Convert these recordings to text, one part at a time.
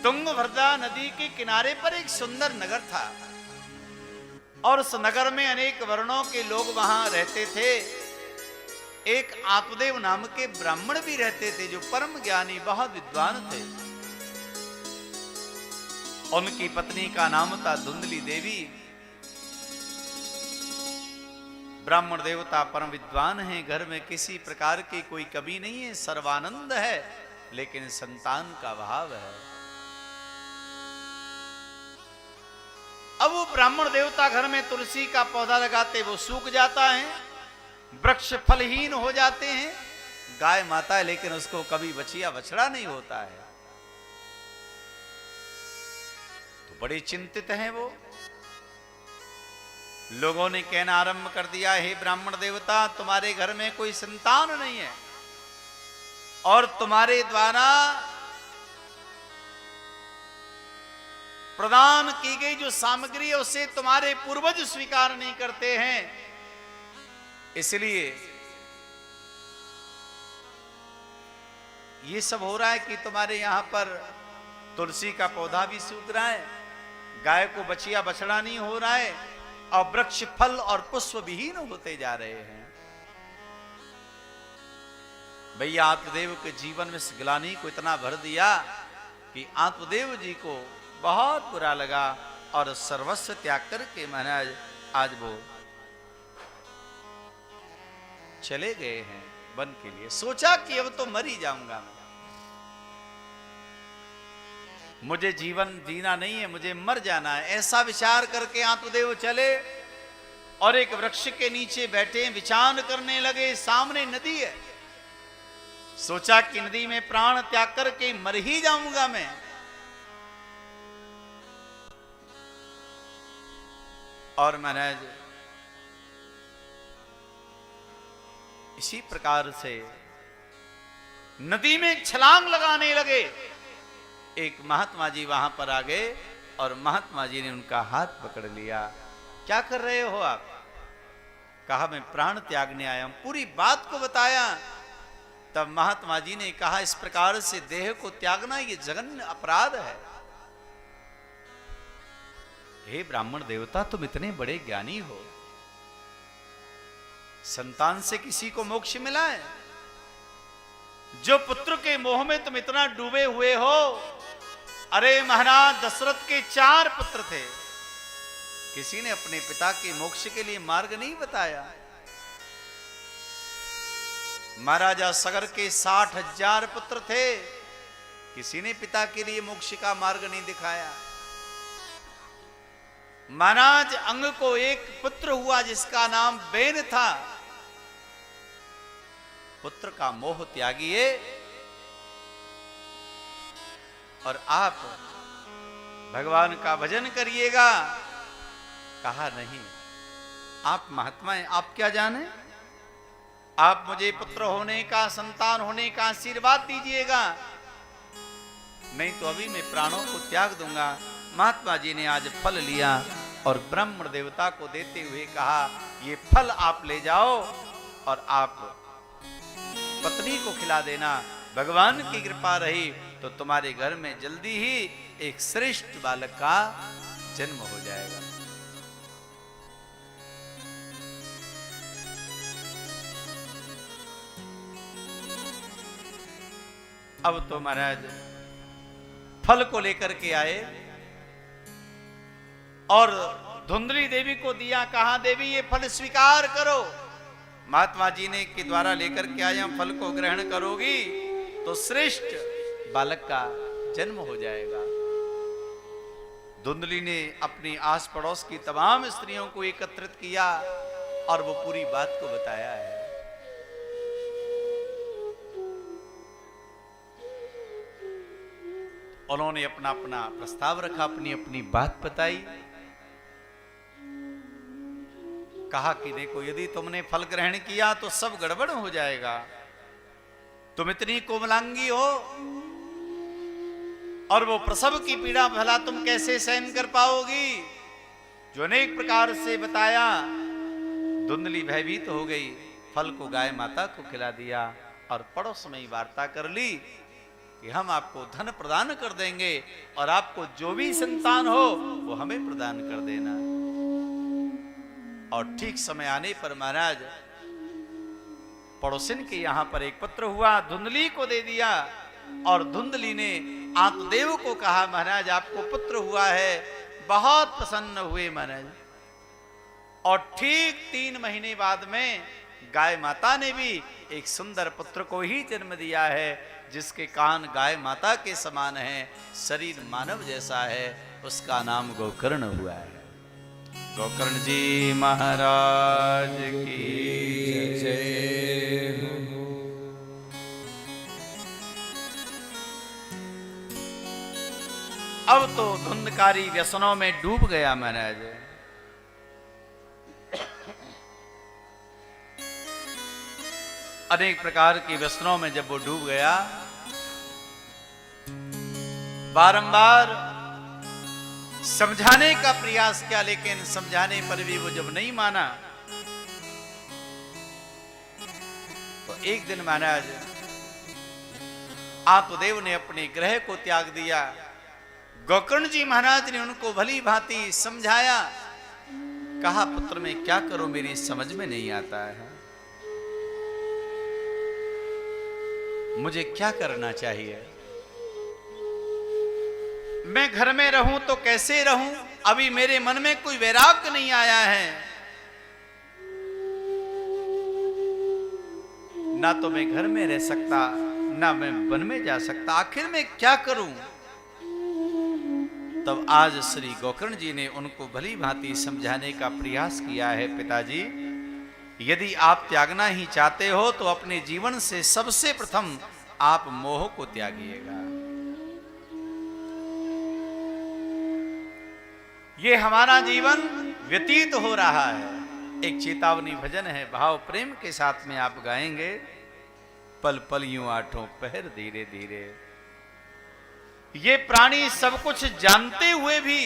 तुंगभद्रा नदी के किनारे पर एक सुंदर नगर था और उस नगर में अनेक वर्णों के लोग वहां रहते थे। एक आत्मदेव नाम के ब्राह्मण भी रहते थे जो परम ज्ञानी बहुत विद्वान थे। उनकी पत्नी का नाम था धुंधली देवी। ब्राह्मण देवता परम विद्वान हैं, घर में किसी प्रकार की कोई कमी नहीं है, सर्वानंद है, लेकिन संतान का अभाव है। अब वो ब्राह्मण देवता घर में तुलसी का पौधा लगाते वो सूख जाता है, वृक्ष फलहीन हो जाते हैं, गाय माता है लेकिन उसको कभी बछिया बछड़ा नहीं होता है। तो बड़े चिंतित हैं वो। लोगों ने कहना आरंभ कर दिया, हे ब्राह्मण देवता, तुम्हारे घर में कोई संतान नहीं है और तुम्हारे द्वारा प्रदान की गई जो सामग्री है उसे तुम्हारे पूर्वज स्वीकार नहीं करते हैं, इसलिए ये सब हो रहा है कि तुम्हारे यहां पर तुलसी का पौधा भी सूख रहा है, गाय को बछिया बछड़ा नहीं हो रहा है और वृक्ष फल और पुष्प विहीन होते जा रहे हैं। भैया आत्मदेव के जीवन में इस ग्लानि को इतना भर दिया कि आत्मदेव जी को बहुत बुरा लगा और सर्वस्व त्याग करके महाराज आज वो चले गए हैं वन के लिए। सोचा कि अब तो मर ही जाऊंगा मैं, मुझे जीवन जीना नहीं है, मुझे मर जाना है। ऐसा विचार करके आत्मदेव चले और एक वृक्ष के नीचे बैठे विचार करने लगे। सामने नदी है, सोचा कि नदी में प्राण त्याग करके मर ही जाऊंगा मैं। और महाराज इसी प्रकार से नदी में छलांग लगाने लगे। एक महात्मा जी वहां पर आ गए और महात्मा जी ने उनका हाथ पकड़ लिया। क्या कर रहे हो आप? कहा मैं प्राण त्यागने आया हूं। पूरी बात को बताया। तब महात्मा जी ने कहा इस प्रकार से देह को त्यागना ये जघन्य अपराध है। हे ब्राह्मण देवता, तुम इतने बड़े ज्ञानी हो, संतान से किसी को मोक्ष मिला है? जो पुत्र के मोह में तुम इतना डूबे हुए हो। अरे महाराज दशरथ के 4 पुत्र थे, किसी ने अपने पिता के मोक्ष के लिए मार्ग नहीं बताया। महाराजा सगर के 60,000 पुत्र थे, किसी ने पिता के लिए मोक्ष का मार्ग नहीं दिखाया। महाराज अंग को एक पुत्र हुआ जिसका नाम बेन था। पुत्र का मोह त्यागिए और आप भगवान का भजन करिएगा। कहा नहीं, आप महात्मा हैं, आप क्या जाने, आप मुझे पुत्र होने का, संतान होने का आशीर्वाद दीजिएगा, नहीं तो अभी मैं प्राणों को त्याग दूंगा। महात्मा जी ने आज फल लिया और ब्राह्मण देवता को देते हुए कहा ये फल आप ले जाओ और आप पत्नी को खिला देना। भगवान की कृपा रही तो तुम्हारे घर में जल्दी ही एक श्रेष्ठ बालक का जन्म हो जाएगा। अब तो महाराज फल को लेकर के आए और धुंधली देवी को दिया। कहा देवी ये फल स्वीकार करो। महात्मा जी ने के द्वारा लेकर के आया, फल को ग्रहण करोगी तो श्रेष्ठ बालक का जन्म हो जाएगा। धुंधली ने अपनी आस पड़ोस की तमाम स्त्रियों को एकत्रित किया और वो पूरी बात को बताया है। उन्होंने अपना अपना प्रस्ताव रखा, अपनी अपनी बात बताई। कहा कि देखो यदि तुमने फल ग्रहण किया तो सब गड़बड़ हो जाएगा। तुम इतनी कोमलांगी हो और वो प्रसव की पीड़ा भला तुम कैसे सहन कर पाओगी? जो अनेक प्रकार से बताया। धुंधली भयभीत हो गई, फल को गाय माता को खिला दिया और पड़ोस में ही वार्ता कर ली। कि हम आपको धन प्रदान कर देंगे और आपको जो भी संतान हो वो हमें प्रदान कर देना। और ठीक समय आने पर महाराज पड़ोसिन के यहां पर एक पत्र हुआ, धुंधली को दे दिया और धुंधली ने आत्मदेव को कहा महाराज आपको पुत्र हुआ है। बहुत प्रसन्न हुए महाराज। और ठीक 3 महीने बाद में गाय माता ने भी एक सुंदर पुत्र को ही जन्म दिया है, जिसके कान गाय माता के समान हैं, शरीर मानव जैसा है। उसका नाम गोकर्ण हुआ है। गोकर्ण जी महाराज की जय। अब तो धुंधकारी व्यसनों में डूब गया महाराज। अनेक प्रकार के व्यसनों में जब वो डूब गया, बारंबार समझाने का प्रयास किया, लेकिन समझाने पर भी वो जब नहीं माना, तो एक दिन महाराज आत्मदेव ने अपने ग्रह को त्याग दिया। गोकर्ण जी महाराज ने उनको भली भांति समझाया, कहा पुत्र मैं क्या करूं, मेरी समझ में नहीं आता है, मुझे क्या करना चाहिए। मैं घर में रहूं तो कैसे रहूं, अभी मेरे मन में कोई वैराग्य नहीं आया है। ना तो मैं घर में रह सकता, ना मैं वन में जा सकता, आखिर मैं क्या करूं। तब आज श्री गोकर्ण जी ने उनको भली भांति समझाने का प्रयास किया है। पिताजी, यदि आप त्यागना ही चाहते हो तो अपने जीवन से सबसे प्रथम आप मोह को त्यागिएगा। ये हमारा जीवन व्यतीत हो रहा है। एक चेतावनी भजन है, भाव प्रेम के साथ में आप गाएंगे। पल पल यूं आठों पहर धीरे धीरे। ये प्राणी सब कुछ जानते हुए भी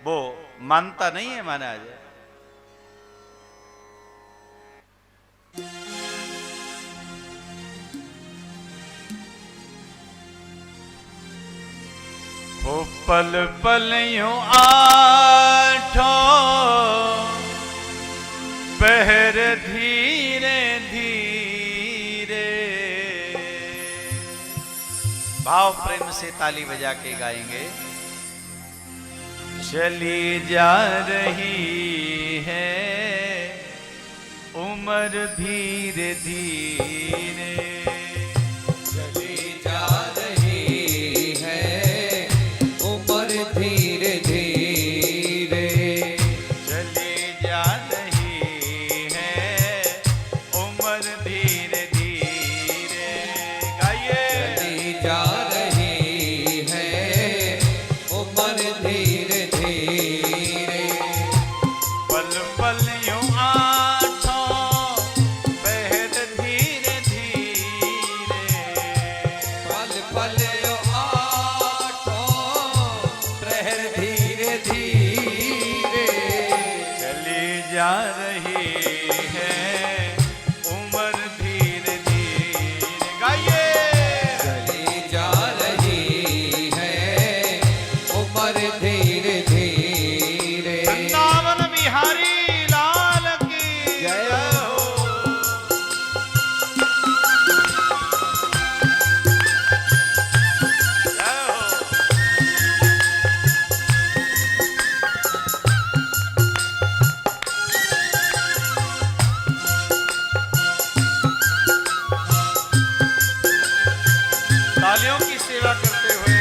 वो मानता नहीं है महाराज। हो पल पल यूं आठों पहर धीरे धीरे। भाव प्रेम से ताली बजा के गाएंगे। चली जा रही है उम्र धीरे धीरे। चली जा रही है उम्र धीरे धीरे। चली जा रही है उम्र धीरे धीरे। गाइए। चली जा रही है उम्र धीरे धीरे। पल पल यूं आठों पहर धीरे धीरे। पल पल आठों प्रहर धीरे धीरे। चली जा रही है उम्र धीरे धीरे। गाइए। चली जा रही है उम्र धीरे धीरे। वृंदावन बिहारी लाल की जय हो। जय हो। तालियों की सेवा करते हुए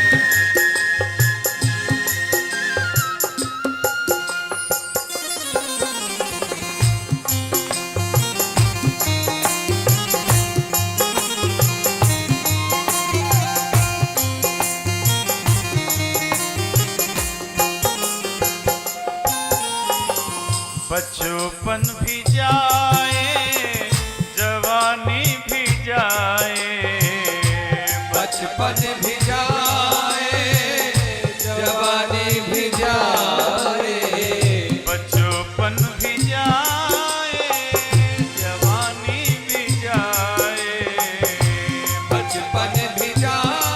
बचपन भी जाए जवानी भी जाए। बचपन भी जाए जवानी भी जाए। बचपन भी जाए जवानी भी जाए। बचपन भी जाए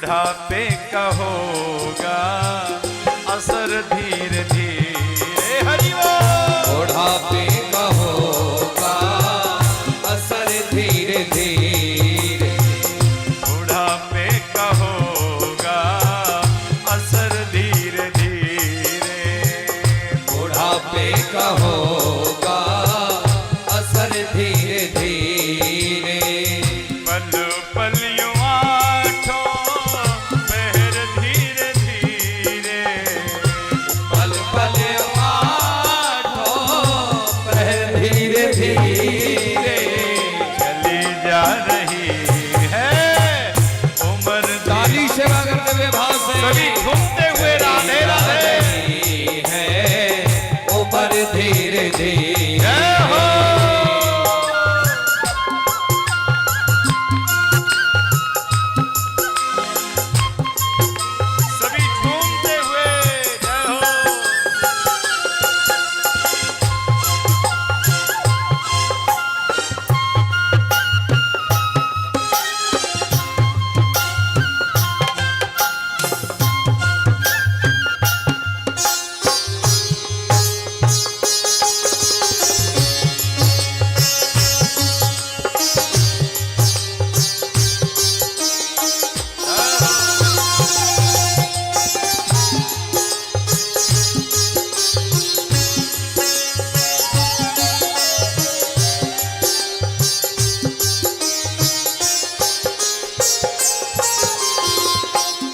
बुढ़ापे का होगा असर धीरे धीरे। हरि बोल। बुढ़ापे का होगा असर धीरे धीरे। बुढ़ापे का होगा असर धीरे धीरे। बुढ़ापे का होगा असर धीरे धीरे। पल पल यूं आठों पहर धीरे धीरे। पल पल आठों पहर धीरे धीरे। चली जा रही है उम्र। ताली सेवा करते हुए भाव से सभी घूमते हुए राधे राधे। है उम्र धीरे धीरे। जय हो। सभी झूमते हुए जय हो।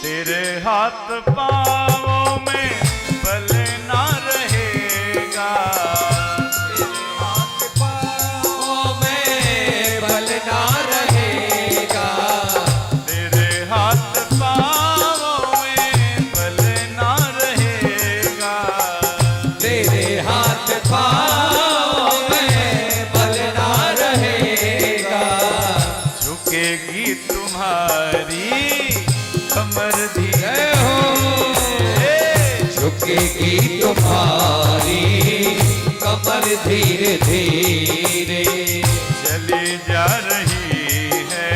तेरे हाथ पाँवों में बल ना रहेगा। तेरे हाथ पाँवों में बल ना रहेगा। तेरे हाथ पाँवों में बल ना रहेगा। तेरे हाथ पाँवों में बल ना रहेगा। झुकेगी तुम्हारी कमर धीरे झुकेगी तुम्हारी कमर धीरे धीरे। चली जा रही है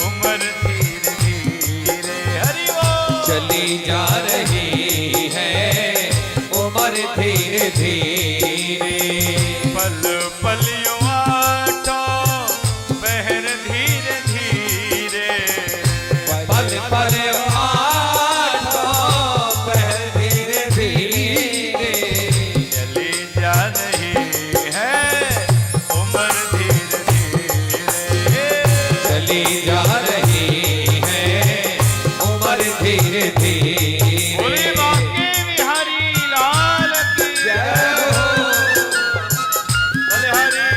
उम्र धीरे धीरे। हरि बोल। चली जा रही है उम्र धीरे धीरे। पल पल यूं आठों पहर धीरे धीरे। पल पल आठों पहर धीरे धीरे। चली जा रही है उम्र धीरे धीरे। चली जा रही है उम्र धीरे धीरे। बोले बांके बिहारी लाल की जय हो। बोले हरि।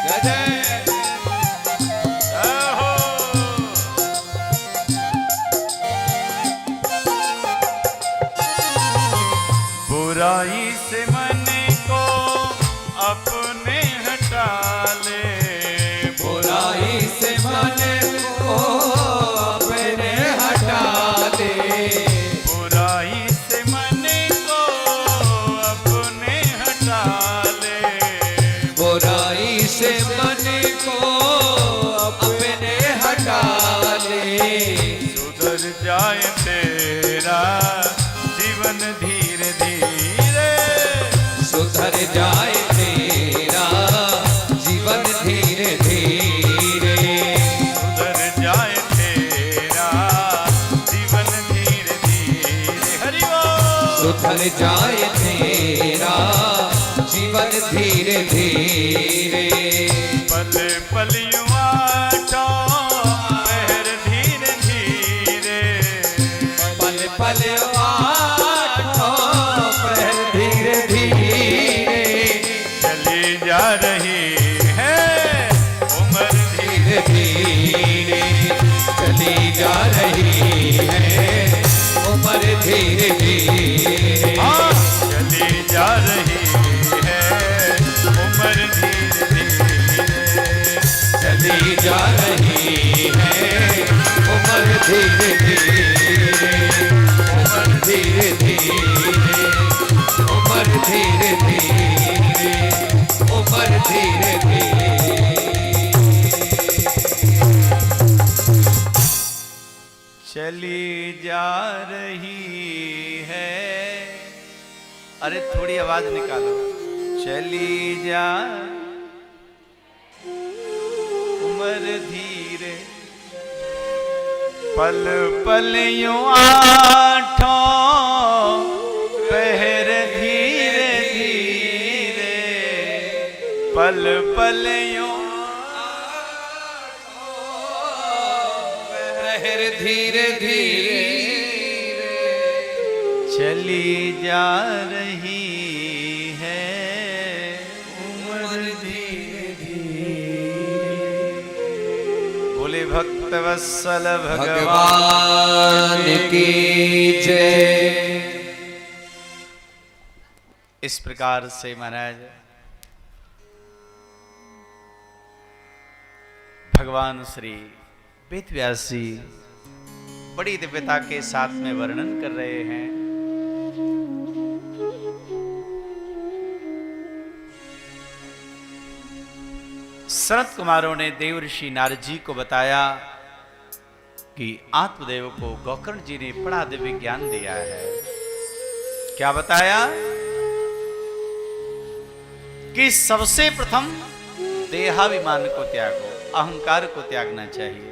प्यारे जय हो। बुराई से मन को अपने हटा ले। बुराई से मन को अपने हटा दे। बुराई से मन को अपने हटा ले। बुराई से मन को अपने हटा ले। सुधर जाए तेरा जीवन धीरे धीरे। सुधर जाए तेरा जीवन धीरे धीरे। सुधर जाए तेरा जीवन धीरे धीरे। हरि बोल। सुधर जाए तेरा जीवन धीरे धीरे। पल पल यूं आठों पहर धीरे धीरे। पल पल आठों पहर धीरे धीरे। धीरे धीरे हाँ, चली जा रही है उम्र धीरे धीरे, चली जा रही है उम्र धीरे धीरे उम्र धीरे धीरे उम्र धीरे धीरे उम्र धीरे धीरे चली जा रही है। अरे थोड़ी आवाज निकालो। चली जा उम्र धीरे, पल पल यूं आठों पहर धीरे धीरे, पल पल यूं पहर धीरे धीरे चली जा रही है उम्र धीरे धीरे। बोले भक्त वत्सल भगवान की जय। इस प्रकार से महाराज भगवान श्री वेदव्यास जी बड़ी दिव्यता के साथ में वर्णन कर रहे हैं। सनत कुमारों ने देवर्षि नारद जी को बताया कि आत्मदेव को गोकर्ण जी ने बड़ा दिव्य ज्ञान दिया है। क्या बताया कि सबसे प्रथम देहाभिमान को त्यागो, अहंकार को त्यागना चाहिए।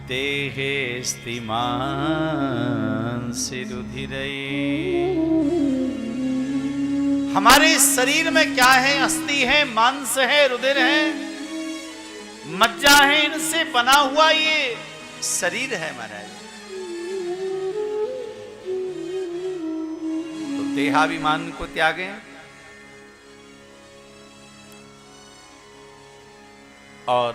देहे स्तिमान रुधिरई, हमारे शरीर में क्या है? अस्थि है, मांस है, रुधिर है, मज्जा है, इनसे बना हुआ ये शरीर है महाराज। तो देहाभिमान को त्यागें और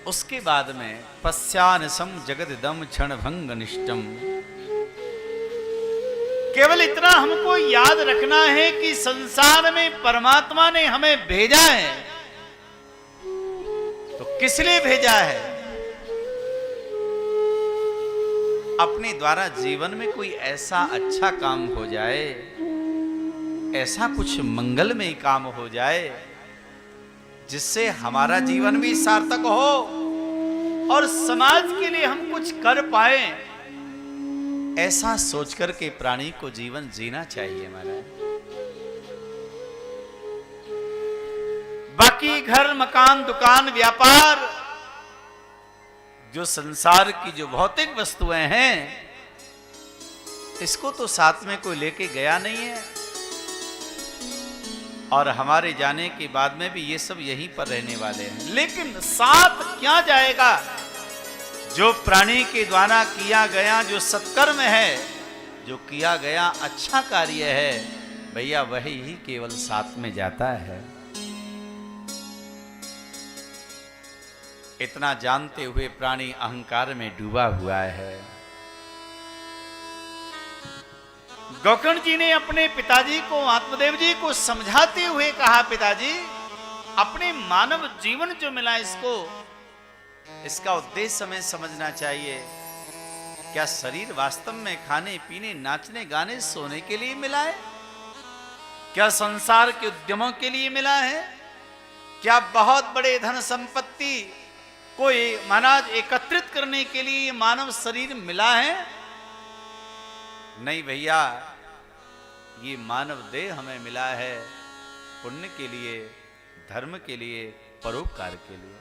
उसके बाद में पश्चानसम जगददम क्षण भंग निष्ठम, केवल इतना हमको याद रखना है कि संसार में परमात्मा ने हमें भेजा है। तो किस लिए भेजा है? अपने द्वारा जीवन में कोई ऐसा अच्छा काम हो जाए, ऐसा कुछ मंगलमय काम हो जाए जिससे हमारा जीवन भी सार्थक हो और समाज के लिए हम कुछ कर पाए। ऐसा सोचकर के प्राणी को जीवन जीना चाहिए महाराज। बाकी घर, मकान, दुकान, व्यापार, जो संसार की जो भौतिक वस्तुएं हैं, इसको तो साथ में कोई लेके गया नहीं है और हमारे जाने के बाद में भी ये सब यहीं पर रहने वाले हैं। लेकिन साथ क्या जाएगा? जो प्राणी के द्वारा किया गया जो सत्कर्म है, जो किया गया अच्छा कार्य है, भैया वही ही केवल साथ में जाता है। इतना जानते हुए प्राणी अहंकार में डूबा हुआ है। गोकर्ण जी ने अपने पिताजी को, आत्मदेव जी को समझाते हुए कहा, पिताजी अपने मानव जीवन जो मिला इसका उद्देश्य हमें समझना चाहिए। क्या शरीर वास्तव में खाने पीने, नाचने, गाने, सोने के लिए मिला है? क्या संसार के उद्यमों के लिए मिला है? क्या बहुत बड़े धन संपत्ति कोई महाराज एकत्रित करने के लिए मानव शरीर मिला है? नहीं भैया, ये मानव देह हमें मिला है पुण्य के लिए, धर्म के लिए, परोपकार के लिए।